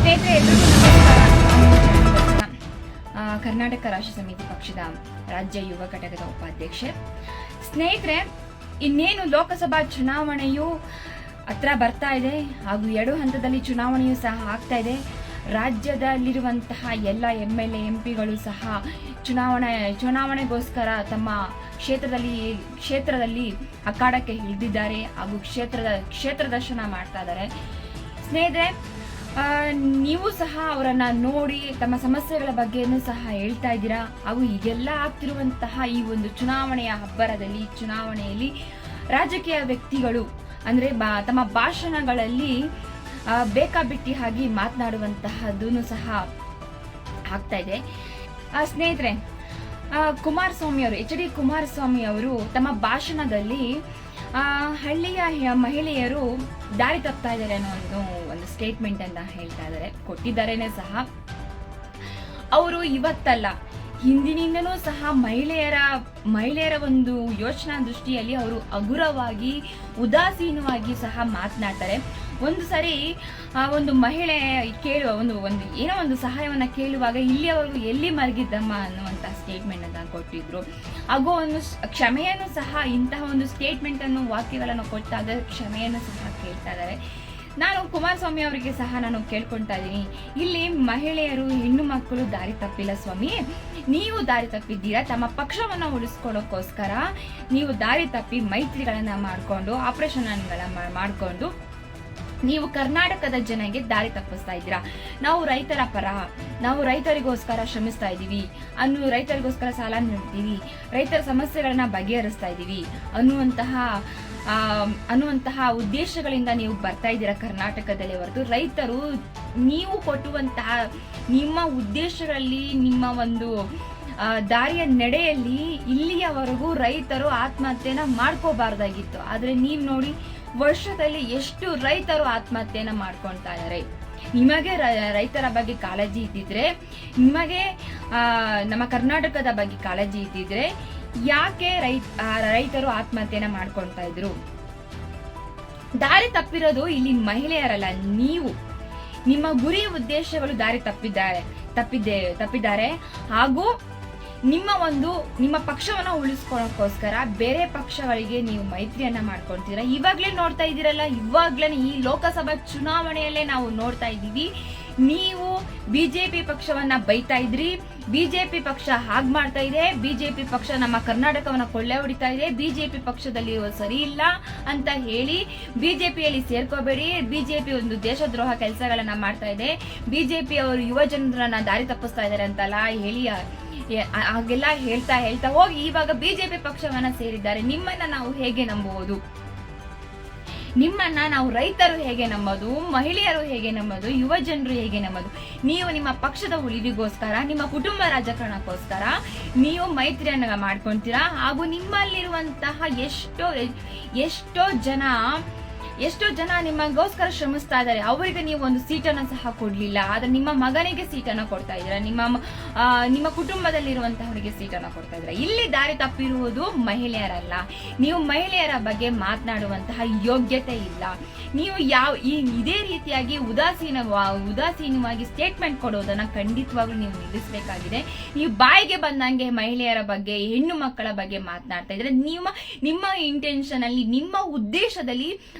ಸ್ನೇಹಿತರೆ, ಎಲ್ರಿಗೂ ನಮಸ್ಕಾರ. ಕರ್ನಾಟಕ ರಾಷ್ಟ್ರ ಸಮಿತಿ ಪಕ್ಷದ ರಾಜ್ಯ ಯುವ ಘಟಕದ ಉಪಾಧ್ಯಕ್ಷೆ. ಸ್ನೇಹಿತರೆ, ಇನ್ನೇನು ಲೋಕಸಭಾ ಚುನಾವಣೆಯು ಹತ್ರ ಬರ್ತಾ ಇದೆ ಹಾಗೂ 2 ಹಂತದಲ್ಲಿ ಚುನಾವಣೆಯೂ ಸಹ ಆಗ್ತಾ ಇದೆ. ರಾಜ್ಯದಲ್ಲಿರುವಂತಹ ಎಲ್ಲ MLA MP ಸಹ ಚುನಾವಣೆಗೋಸ್ಕರ ತಮ್ಮ ಕ್ಷೇತ್ರದಲ್ಲಿ ಅಖಾಡಕ್ಕೆ ಇಳಿದಿದ್ದಾರೆ ಹಾಗೂ ಕ್ಷೇತ್ರ ದರ್ಶನ ಮಾಡ್ತಾ ಇದ್ದಾರೆ. ಸ್ನೇಹಿತರೆ, ನೀವು ಸಹ ಅವರನ್ನ ನೋಡಿ ತಮ್ಮ ಸಮಸ್ಯೆಗಳ ಬಗ್ಗೆನೂ ಸಹ ಹೇಳ್ತಾ ಇದ್ದೀರಾ. ಹಾಗೂ ಈಗೆಲ್ಲ ಆಗ್ತಿರುವಂತಹ ಈ ಒಂದು ಚುನಾವಣೆಯ ಚುನಾವಣೆಯಲ್ಲಿ ರಾಜಕೀಯ ವ್ಯಕ್ತಿಗಳು ಅಂದ್ರೆ ತಮ್ಮ ಭಾಷಣಗಳಲ್ಲಿ ಬೇಕಾಬಿಟ್ಟಿ ಆಗಿ ಮಾತನಾಡುವಂತಹದ್ದೂ ಸಹ ಆಗ್ತಾ ಇದೆ. ಸ್ನೇಹಿತರೆ, HD ಕುಮಾರಸ್ವಾಮಿ ಅವರು ತಮ್ಮ ಭಾಷಣದಲ್ಲಿ ಹಳ್ಳಿಯ ಮಹಿಳೆಯರು ದಾರಿ ತಪ್ತಾ ಇದ್ದಾರೆ ಅನ್ನೋ ಒಂದು ಸ್ಟೇಟ್ಮೆಂಟ್ ಅನ್ನ ಕೊಟ್ಟಿದ್ದಾರೇನೆ ಸಹ. ಅವರು ಇವತ್ತಲ್ಲ, ಹಿಂದಿನಿಂದನೂ ಸಹ ಮಹಿಳೆಯರ ಒಂದು ಯೋಚನಾ ದೃಷ್ಟಿಯಲ್ಲಿ ಅವರು ಹಗುರವಾಗಿ ಉದಾಸೀನವಾಗಿ ಸಹ ಮಾತನಾಡ್ತಾರೆ. ಒಂದು ಸರಿ ಒಂದು ಮಹಿಳೆ ಕೇಳುವ ಏನೋ ಒಂದು ಸಹಾಯವನ್ನ ಕೇಳುವಾಗ ಇಲ್ಲಿಯವರೆಗೂ ಎಲ್ಲಿ ಮಲಗಿದ್ದಮ್ಮ ಅನ್ನುವಂತ ಸ್ಟೇಟ್ಮೆಂಟ್ ಅನ್ನ ಕೊಟ್ಟಿದ್ರು. ಹಾಗೂ ಒಂದು ಕ್ಷಮೆಯನ್ನು ಸಹ, ಇಂತಹ ಒಂದು ಸ್ಟೇಟ್ಮೆಂಟ್ ಅನ್ನು ವಾಕ್ಯಗಳನ್ನು ಕೊಟ್ಟಾಗ ಕ್ಷಮೆಯನ್ನು ಸಹ ಕೇಳ್ತಾ ಇದ್ದಾರೆ. ನಾನು ಕುಮಾರಸ್ವಾಮಿ ಅವರಿಗೆ ಸಹ ಕೇಳ್ಕೊಳ್ತಾ ಇದ್ದೀನಿ, ಇಲ್ಲಿ ಮಹಿಳೆಯರು ಹೆಣ್ಣು ಮಕ್ಕಳು ದಾರಿ ತಪ್ಪಿಲ್ಲ ಸ್ವಾಮಿ, ನೀವು ದಾರಿ ತಪ್ಪಿದ್ದೀರಾ. ತಮ್ಮ ಪಕ್ಷವನ್ನ ಉಳಿಸ್ಕೊಳ್ಳೋಕ್ಕೋಸ್ಕರ ನೀವು ದಾರಿ ತಪ್ಪಿ ಮೈತ್ರಿಗಳನ್ನ ಮಾಡ್ಕೊಂಡು ಆಪರೇಷನ್ ಮಾಡ್ಕೊಂಡು ನೀವು ಕರ್ನಾಟಕದ ಜನಗೆ ದಾರಿ ತಪ್ಪಿಸ್ತಾ ಇದ್ದೀರಾ. ನಾವು ರೈತರ ಪರ, ನಾವು ರೈತರಿಗೋಸ್ಕರ ಶ್ರಮಿಸ್ತಾ ಇದ್ದೀವಿ, ರೈತರಿಗೋಸ್ಕರ ಸಾಲ ನೀಡ್ತೀವಿ, ರೈತರ ಸಮಸ್ಯೆಗಳನ್ನ ಬಗೆಹರಿಸ್ತಾ ಇದ್ದೀವಿ ಅನ್ನುವಂತಹ ಉದ್ದೇಶಗಳಿಂದ ನೀವು ಬರ್ತಾ ಇದ್ದೀರಾ ಕರ್ನಾಟಕದಲ್ಲಿ ಹೊರತು ರೈತರು ನೀವು ಕೊಟ್ಟುವಂತಹ ನಿಮ್ಮ ಉದ್ದೇಶಗಳಲ್ಲಿ, ನಿಮ್ಮ ಒಂದು ದಾರಿಯ ನಡೆಯಲ್ಲಿ ಇಲ್ಲಿಯವರೆಗೂ ರೈತರು ಆತ್ಮಹತ್ಯೆನ ಮಾಡ್ಕೋಬಾರ್ದಾಗಿತ್ತು. ಆದ್ರೆ ನೀವ್ ನೋಡಿ, ವರ್ಷದಲ್ಲಿ ಎಷ್ಟು ರೈತರು ಆತ್ಮಹತ್ಯೆನ ಮಾಡ್ಕೊಳ್ತಾ ಇದ್ದಾರೆ. ನಿಮಗೆ ರೈತರ ಬಗ್ಗೆ ಕಾಳಜಿ ಇದ್ದಿದ್ರೆ, ನಿಮಗೆ ನಮ್ಮ ಕರ್ನಾಟಕದ ಬಗ್ಗೆ ಕಾಳಜಿ ಇದ್ದಿದ್ರೆ ಯಾಕೆ ರೈತರು ಆತ್ಮಹತ್ಯೆನ ಮಾಡ್ಕೊಳ್ತಾ ಇದ್ರು? ದಾರಿ ತಪ್ಪಿರೋದು ಇಲ್ಲಿ ಮಹಿಳೆಯರಲ್ಲ, ನೀವು. ನಿಮ್ಮ ಗುರಿ ಉದ್ದೇಶಗಳು ದಾರಿ ತಪ್ಪಿದ್ದಾರೆ ಹಾಗೂ ನಿಮ್ಮ ಪಕ್ಷವನ್ನ ಉಳಿಸ್ಕೊಳ್ಳೋಕ್ಕೋಸ್ಕರ ಬೇರೆ ಪಕ್ಷಗಳಿಗೆ ನೀವು ಮೈತ್ರಿಯನ್ನ ಮಾಡ್ಕೊಳ್ತೀರಾ. ಇವಾಗ್ಲೇ ನೋಡ್ತಾ ಇದ್ದೀರಲ್ಲ, ಇವಾಗ್ಲೇ ಈ ಲೋಕಸಭಾ ಚುನಾವಣೆಯಲ್ಲೇ ನಾವು ನೋಡ್ತಾ ಇದ್ದೀವಿ. ನೀವು ಬಿಜೆಪಿ ಪಕ್ಷವನ್ನ ಬೈತಾ ಇದ್ರಿ, ಬಿಜೆಪಿ ಪಕ್ಷ ಹಾಗ್ ಮಾಡ್ತಾ ಇದೆ, ಬಿಜೆಪಿ ಪಕ್ಷ ನಮ್ಮ ಕರ್ನಾಟಕವನ್ನ ಕೊಳ್ಳೆ ಹೊಡಿತಾ ಇದೆ, ಬಿಜೆಪಿ ಪಕ್ಷದಲ್ಲಿ ಸರಿ ಇಲ್ಲ ಅಂತ ಹೇಳಿ ಬಿಜೆಪಿಯಲ್ಲಿ ಸೇರ್ಕೋಬೇಡಿ, ಬಿಜೆಪಿ ಒಂದು ದೇಶದ್ರೋಹ ಕೆಲಸಗಳನ್ನ ಮಾಡ್ತಾ ಇದೆ, ಬಿಜೆಪಿ ಅವರು ಯುವ ಜನರನ್ನ ದಾರಿ ತಪ್ಪಿಸ್ತಾ ಇದ್ದಾರೆ ಅಂತೆಲ್ಲ ಹೇಳಿ ಹಾಗೆಲ್ಲ ಹೇಳ್ತಾ ಹೋಗಿ ಇವಾಗ ಬಿಜೆಪಿ ಪಕ್ಷವನ್ನ ಸೇರಿದ್ದಾರೆ. ನಿಮ್ಮನ್ನ ನಾವು ಹೇಗೆ ನಂಬುವುದು? ನಿಮ್ಮನ್ನ ನಾವು ರೈತರು ಹೇಗೆ ನಂಬೋದು? ಮಹಿಳೆಯರು ಹೇಗೆ ನಂಬೋದು? ಯುವ ಜನರು ಹೇಗೆ ನಂಬೋದು? ನೀವು ನಿಮ್ಮ ಪಕ್ಷದ ಉಳಿವಿಗೋಸ್ಕರ, ನಿಮ್ಮ ಕುಟುಂಬ ರಾಜಕಾರಣಕ್ಕೋಸ್ಕರ ನೀವು ಮೈತ್ರಿಯನ್ನ ಮಾಡ್ಕೊಂತೀರಾ. ಹಾಗೂ ನಿಮ್ಮಲ್ಲಿರುವಂತಹ ಎಷ್ಟೋ ಜನ ನಿಮಗೋಸ್ಕರ ಶ್ರಮಿಸ್ತಾ ಇದ್ದಾರೆ. ಅವರಿಗೆ ನೀವು ಒಂದು ಸೀಟನ್ನು ಸಹ ಕೊಡ್ಲಿಲ್ಲ, ಆದ್ರೆ ನಿಮ್ಮ ಮಗನಿಗೆ ಸೀಟನ್ನು ಕೊಡ್ತಾ ಇದ್ದೀರಾ, ನಿಮ್ಮ ಕುಟುಂಬದಲ್ಲಿರುವಂತಹವರಿಗೆ ಸೀಟನ್ನು ಕೊಡ್ತಾ ಇದ್ದೀರಾ. ಇಲ್ಲಿ ದಾರಿ ತಪ್ಪಿರುವುದು ಮಹಿಳೆಯರಲ್ಲ. ನೀವು ಮಹಿಳೆಯರ ಬಗ್ಗೆ ಮಾತನಾಡುವಂತಹ ಯೋಗ್ಯತೆ ಇಲ್ಲ. ನೀವು ಇದೇ ರೀತಿಯಾಗಿ ಉದಾಸೀನವಾಗಿ ಸ್ಟೇಟ್ಮೆಂಟ್ ಕೊಡೋದನ್ನ ಖಂಡಿತವಾಗ್ಲೂ ನೀವು ನಿಲ್ಲಿಸಬೇಕಾಗಿದೆ. ನೀವು ಬಾಯಿಗೆ ಬಂದಂಗೆ ಮಹಿಳೆಯರ ಬಗ್ಗೆ, ಹೆಣ್ಣು ಮಕ್ಕಳ ಬಗ್ಗೆ ಮಾತನಾಡ್ತಾ ಇದ್ರೆ ನಿಮ್ಮ ಇಂಟೆನ್ಷನ್ ಅಲ್ಲಿ, ನಿಮ್ಮ ಉದ್ದೇಶದಲ್ಲಿ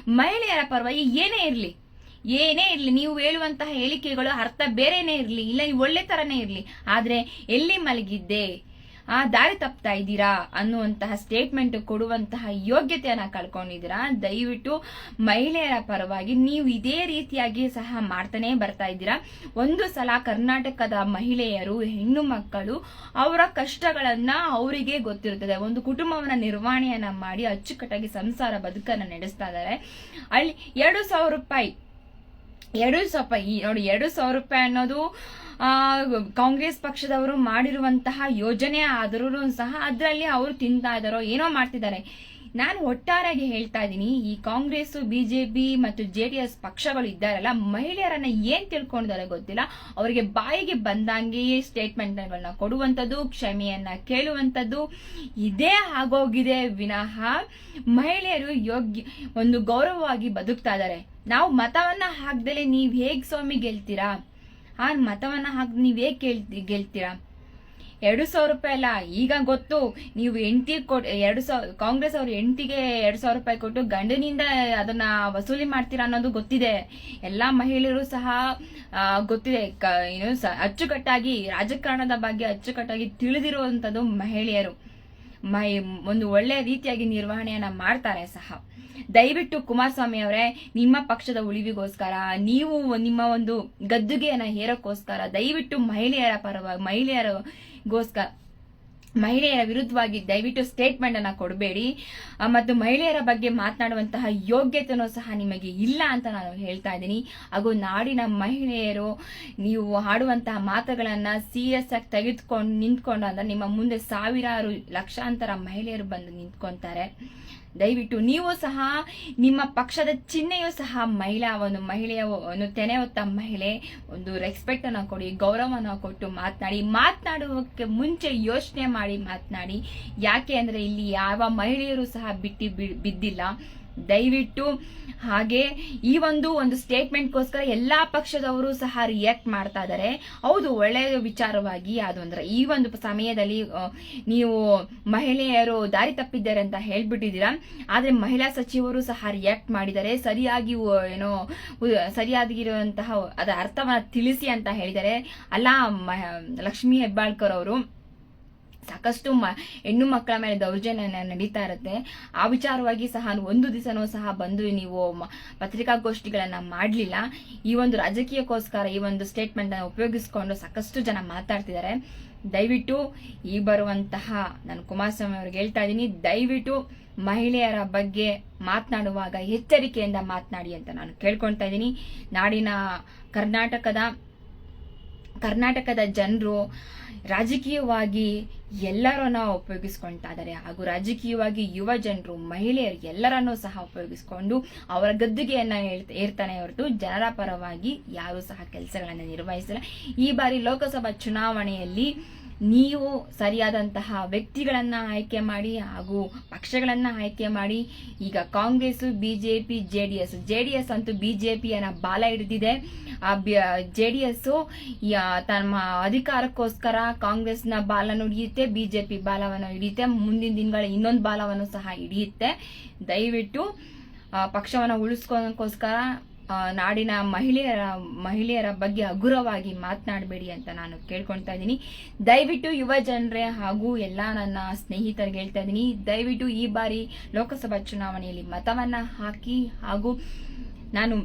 ಮಹಿಳೆಯರ ಪರವಾಗಿ ಏನೇ ಇರ್ಲಿ, ನೀವು ಹೇಳುವಂತಹ ಹೇಳಿಕೆಗಳು ಅರ್ಥ ಬೇರೆನೇ ಇರ್ಲಿ, ಇಲ್ಲ ಒಳ್ಳೆ ತರನೇ ಇರ್ಲಿ, ಆದ್ರೆ ಎಲ್ಲಿ ಮಲಗಿದ್ದೆ, ದಾರಿ ತಪ್ತಾ ಇದ್ದೀರಾ ಅನ್ನುವಂತಹ ಸ್ಟೇಟ್ಮೆಂಟ್ ಕೊಡುವಂತಹ ಯೋಗ್ಯತೆಯನ್ನ ಕಳ್ಕೊಂಡಿದ್ದೀರಾ. ದಯವಿಟ್ಟು ಮಹಿಳೆಯರ ಪರವಾಗಿ ನೀವು ಇದೇ ರೀತಿಯಾಗಿ ಸಹ ಮಾಡ್ತಾನೆ ಬರ್ತಾ ಇದ್ದೀರಾ. ಒಂದು ಸಲ ಕರ್ನಾಟಕದ ಮಹಿಳೆಯರು, ಹೆಣ್ಣು ಮಕ್ಕಳು ಅವರ ಕಷ್ಟಗಳನ್ನ ಅವರಿಗೆ ಗೊತ್ತಿರುತ್ತದೆ. ಒಂದು ಕುಟುಂಬವನ್ನ ನಿರ್ವಹಣೆಯನ್ನ ಮಾಡಿ ಅಚ್ಚುಕಟ್ಟಾಗಿ ಸಂಸಾರ ಬದುಕನ್ನ ನಡೆಸ್ತಾ ಇದ್ದಾರೆ. ಅಲ್ಲಿ 2,000 ರೂಪಾಯಿ ನೋಡಿ, 2,000 ರೂಪಾಯಿ ಅನ್ನೋದು ಕಾಂಗ್ರೆಸ್ ಪಕ್ಷದವರು ಮಾಡಿರುವಂತಹ ಯೋಜನೆ ಆದರೂ ಸಹ ಅದರಲ್ಲಿ ಅವರು ತಿಂತಾ ಇದಾರೋ ಏನೋ ಮಾಡ್ತಿದ್ದಾರೆ. ನಾನು ಒಟ್ಟಾರೆಯಾಗಿ ಹೇಳ್ತಾ ಇದ್ದೀನಿ, ಈ ಕಾಂಗ್ರೆಸ್, ಬಿಜೆಪಿ ಮತ್ತು JDS ಪಕ್ಷಗಳು ಇದ್ದಾರಲ್ಲ, ಮಹಿಳೆಯರನ್ನ ಏನ್ ತಿಳ್ಕೊಂಡಿದ್ದಾರೆ ಗೊತ್ತಿಲ್ಲ. ಅವರಿಗೆ ಬಾಯಿಗೆ ಬಂದಂಗೆ ಸ್ಟೇಟ್ಮೆಂಟ್ಗಳನ್ನ ಕೊಡುವಂಥದ್ದು, ಕ್ಷಮೆಯನ್ನ ಕೇಳುವಂಥದ್ದು ಇದೇ ಆಗೋಗಿದೆ ವಿನಃ ಮಹಿಳೆಯರು ಒಂದು ಗೌರವವಾಗಿ ಬದುಕ್ತಾ ಇದ್ದಾರೆ. ನಾವು ಮತವನ್ನ ಹಾಕ್ದಲೆ ನೀವ್ ಹೇಗ್ ಸ್ವಾಮಿ ಗೆಲ್ತೀರಾ? ಆ ಮತವನ್ನ ಹಾಕಿ ನೀವೇ ಗೆಲ್ತೀರಾ? 2,000 ರೂಪಾಯಿ ಅಲ್ಲ, ಈಗ ಗೊತ್ತು ನೀವು ಹೆಂಡತಿ ಕಾಂಗ್ರೆಸ್ ಅವ್ರ ಹೆಂಡತಿಗೆ 2,000 ರೂಪಾಯಿ ಕೊಟ್ಟು ಗಂಡನಿಂದ ಅದನ್ನ ವಸೂಲಿ ಮಾಡ್ತೀರಾ ಅನ್ನೋದು ಗೊತ್ತಿದೆ. ಎಲ್ಲಾ ಮಹಿಳೆಯರು ಸಹ ಗೊತ್ತಿದೆ. ಅಚ್ಚುಕಟ್ಟಾಗಿ ರಾಜಕಾರಣದ ಬಗ್ಗೆ ಅಚ್ಚುಕಟ್ಟಾಗಿ ತಿಳಿದಿರುವಂತದ್ದು ಮಹಿಳೆಯರು ಒಂದು ಒಳ್ಳೆ ರೀತಿಯಾಗಿ ನಿರ್ವಹಣೆಯನ್ನ ಮಾಡ್ತಾರೆ ಸಹ. ದಯವಿಟ್ಟು ಕುಮಾರಸ್ವಾಮಿ ಅವರೇ, ನಿಮ್ಮ ಪಕ್ಷದ ಉಳಿವಿಗೋಸ್ಕರ, ನೀವು ನಿಮ್ಮ ಒಂದು ಗದ್ದುಗೆಯನ್ನ ಹೇರಕ್ಕೋಸ್ಕರ ದಯವಿಟ್ಟು ಮಹಿಳೆಯರ ವಿರುದ್ಧವಾಗಿ ದಯವಿಟ್ಟು ಸ್ಟೇಟ್ಮೆಂಟ್ ಅನ್ನ ಕೊಡಬೇಡಿ. ಮತ್ತು ಮಹಿಳೆಯರ ಬಗ್ಗೆ ಮಾತನಾಡುವಂತಹ ಯೋಗ್ಯತೆನೂ ಸಹ ನಿಮಗೆ ಇಲ್ಲ ಅಂತ ನಾನು ಹೇಳ್ತಾ ಇದ್ದೀನಿ. ಹಾಗೂ ನಾಡಿನ ಮಹಿಳೆಯರು ನೀವು ಆಡುವಂತಹ ಮಾತುಗಳನ್ನ ಸೀರಿಯಸ್ ಆಗಿ ತೆಗೆದುಕೊಂಡು ನಿಂತ್ಕೊಂಡು ಅಂದ್ರೆ ನಿಮ್ಮ ಮುಂದೆ ಸಾವಿರಾರು ಲಕ್ಷಾಂತರ ಮಹಿಳೆಯರು ಬಂದು ನಿಂತ್ಕೊಂತಾರೆ. ದಯವಿಟ್ಟು ನೀವು ಸಹ ನಿಮ್ಮ ಪಕ್ಷದ ಚಿಹ್ನೆಯೂ ಸಹ ಮಹಿಳೆಯ ಒಂದು ತೆನೆ ಹೊತ್ತ ಮಹಿಳೆ, ಒಂದು ರೆಸ್ಪೆಕ್ಟ್ ಅನ್ನ ಕೊಡಿ, ಗೌರವನ ಕೊಟ್ಟು ಮಾತನಾಡುವಕ್ಕೆ ಮುಂಚೆ ಯೋಚನೆ ಮಾಡಿ ಮಾತನಾಡಿ. ಯಾಕೆ ಅಂದ್ರೆ ಇಲ್ಲಿ ಯಾವ ಮಹಿಳೆಯರು ಸಹ ಬಿದ್ದಿಲ್ಲ. ದಯವಿಟ್ಟು ಹಾಗೆ ಈ ಒಂದು ಸ್ಟೇಟ್ಮೆಂಟ್ಗೋಸ್ಕರ ಎಲ್ಲಾ ಪಕ್ಷದವರು ಸಹ ರಿಯಾಕ್ಟ್ ಮಾಡ್ತಾ ಇದ್ದಾರೆ. ಹೌದು, ಒಳ್ಳೆಯ ವಿಚಾರವಾಗಿ ಅದು ಅಂದ್ರೆ ಈ ಒಂದು ಸಮಯದಲ್ಲಿ ನೀವು ಮಹಿಳೆಯರು ದಾರಿ ತಪ್ಪಿದ್ದಾರೆ ಅಂತ ಹೇಳ್ಬಿಟ್ಟಿದ್ದೀರಾ. ಆದ್ರೆ ಮಹಿಳಾ ಸಚಿವರು ಸಹ ರಿಯಾಕ್ಟ್ ಮಾಡಿದ್ದಾರೆ. ಸರಿಯಾಗಿರುವಂತಹ ಅದರ ಅರ್ಥವನ್ನ ತಿಳಿಸಿ ಅಂತ ಹೇಳಿದ್ದಾರೆ. ಅಲ್ಲ, ಲಕ್ಷ್ಮೀ ಹೆಬ್ಬಾಳ್ಕರ್ ಅವರು ಸಾಕಷ್ಟು ಹೆಣ್ಣು ಮಕ್ಕಳ ಮೇಲೆ ದೌರ್ಜನ್ಯ ನಡೀತಾ ಇರುತ್ತೆ. ಆ ವಿಚಾರವಾಗಿ ಸಹ ಒಂದು ದಿವಸನೂ ಸಹ ಬಂದು ನೀವು ಪತ್ರಿಕಾಗೋಷ್ಠಿಗಳನ್ನ ಮಾಡಲಿಲ್ಲ. ಈ ಒಂದು ರಾಜಕೀಯಕ್ಕೋಸ್ಕರ ಈ ಒಂದು ಸ್ಟೇಟ್ಮೆಂಟ್ ಅನ್ನು ಉಪಯೋಗಿಸಿಕೊಂಡು ಸಾಕಷ್ಟು ಜನ ಮಾತಾಡ್ತಿದ್ದಾರೆ. ದಯವಿಟ್ಟು ಈ ಬರುವಂತಹ ನಾನು ಕುಮಾರಸ್ವಾಮಿ ಅವ್ರಿಗೆ ಹೇಳ್ತಾ ಇದ್ದೀನಿ, ದಯವಿಟ್ಟು ಮಹಿಳೆಯರ ಬಗ್ಗೆ ಮಾತನಾಡುವಾಗ ಎಚ್ಚರಿಕೆಯಿಂದ ಮಾತನಾಡಿ ಅಂತ ನಾನು ಕೇಳ್ಕೊಳ್ತಾ ಇದ್ದೀನಿ. ನಾಡಿನ ಕರ್ನಾಟಕದ ಜನರು ರಾಜಕೀಯವಾಗಿ ಎಲ್ಲರನ್ನ ಉಪಯೋಗಿಸ್ಕೊಳ್ತಾ ಇದ್ದಾರೆ. ಹಾಗೂ ರಾಜಕೀಯವಾಗಿ ಯುವ ಜನರು, ಮಹಿಳೆಯರು ಎಲ್ಲರನ್ನೂ ಸಹ ಉಪಯೋಗಿಸಿಕೊಂಡು ಅವರ ಗದ್ದುಗೆಯನ್ನ ಏರ್ತಾನೆ ಹೊರತು ಜನರ ಪರವಾಗಿ ಯಾರು ಸಹ ಕೆಲಸಗಳನ್ನ ನಿರ್ವಹಿಸಿಲ್ಲ. ಈ ಬಾರಿ ಲೋಕಸಭಾ ಚುನಾವಣೆಯಲ್ಲಿ ನೀವು ಸರಿಯಾದಂತಹ ವ್ಯಕ್ತಿಗಳನ್ನ ಆಯ್ಕೆ ಮಾಡಿ ಹಾಗೂ ಪಕ್ಷಗಳನ್ನ ಆಯ್ಕೆ ಮಾಡಿ. ಈಗ ಕಾಂಗ್ರೆಸ್, ಬಿಜೆಪಿ, ಜೆಡಿಎಸ್ ಅಂತೂ ಬಿಜೆಪಿಯನ್ನ ಬಾಲ ಹಿಡಿದಿದೆ. ಜೆಡಿಎಸ್ ತಮ್ಮ ಅಧಿಕಾರಕ್ಕೋಸ್ಕರ ಕಾಂಗ್ರೆಸ್ನ ಬಾಲನ್ನು ಹಿಡಿಯುತ್ತೆ, ಬಿಜೆಪಿ ಬಾಲವನ್ನು ಹಿಡಿಯುತ್ತೆ, ಮುಂದಿನ ದಿನಗಳ ಇನ್ನೊಂದು ಬಾಲವನ್ನು ಸಹ ಹಿಡಿಯುತ್ತೆ. ದಯವಿಟ್ಟು ಪಕ್ಷವನ್ನು ಉಳಿಸ್ಕೋಸ್ಕರ ನಾಡಿನ ಮಹಿಳೆಯರ ಬಗ್ಗೆ ಹಗುರವಾಗಿ ಮಾತನಾಡಬೇಡಿ ಅಂತ ನಾನು ಕೇಳ್ಕೊಳ್ತಾ ಇದ್ದೀನಿ. ದಯವಿಟ್ಟು ಯುವ ಜನರೇ ಹಾಗೂ ಎಲ್ಲಾ ನನ್ನ ಸ್ನೇಹಿತರಿಗೆ ಹೇಳ್ತಾ ಇದ್ದೀನಿ, ದಯವಿಟ್ಟು ಈ ಬಾರಿ ಲೋಕಸಭಾ ಚುನಾವಣೆಯಲ್ಲಿ ಮತವನ್ನ ಹಾಕಿ. ಹಾಗೂ ನಾನು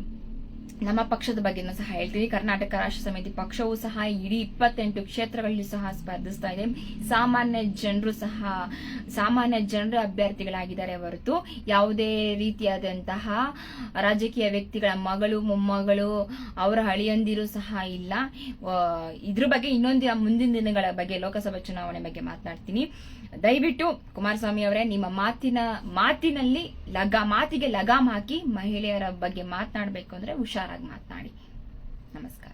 ನಮ್ಮ ಪಕ್ಷದ ಬಗ್ಗೆನೂ ಸಹ ಹೇಳ್ತೀವಿ. ಕರ್ನಾಟಕ ರಾಷ್ಟ್ರ ಸಮಿತಿ ಪಕ್ಷವೂ ಸಹ ಇಡೀ 28 ಕ್ಷೇತ್ರಗಳಲ್ಲಿ ಸಹ ಸ್ಪರ್ಧಿಸ್ತಾ ಇದೆ. ಸಾಮಾನ್ಯ ಜನರ ಅಭ್ಯರ್ಥಿಗಳಾಗಿದ್ದಾರೆ ಹೊರತು ಯಾವುದೇ ರೀತಿಯಾದಂತಹ ರಾಜಕೀಯ ವ್ಯಕ್ತಿಗಳ ಮಗಳು, ಮೊಮ್ಮಗಳು, ಅವರ ಅಳಿಯಂದಿರು ಸಹ ಇಲ್ಲ. ಇದ್ರ ಬಗ್ಗೆ ಮುಂದಿನ ದಿನಗಳ ಬಗ್ಗೆ ಲೋಕಸಭಾ ಚುನಾವಣೆ ಬಗ್ಗೆ ಮಾತನಾಡ್ತೀನಿ. ದಯವಿಟ್ಟು ಕುಮಾರಸ್ವಾಮಿ ಅವರೇ, ನಿಮ್ಮ ಮಾತಿಗೆ ಲಗಾಮ್ ಹಾಕಿ ಮಹಿಳೆಯರ ಬಗ್ಗೆ ಮಾತನಾಡಬೇಕು ಅಂದ್ರೆ ಹುಷಾರಾಗಿ ಮಾತನಾಡಿ. ನಮಸ್ಕಾರ.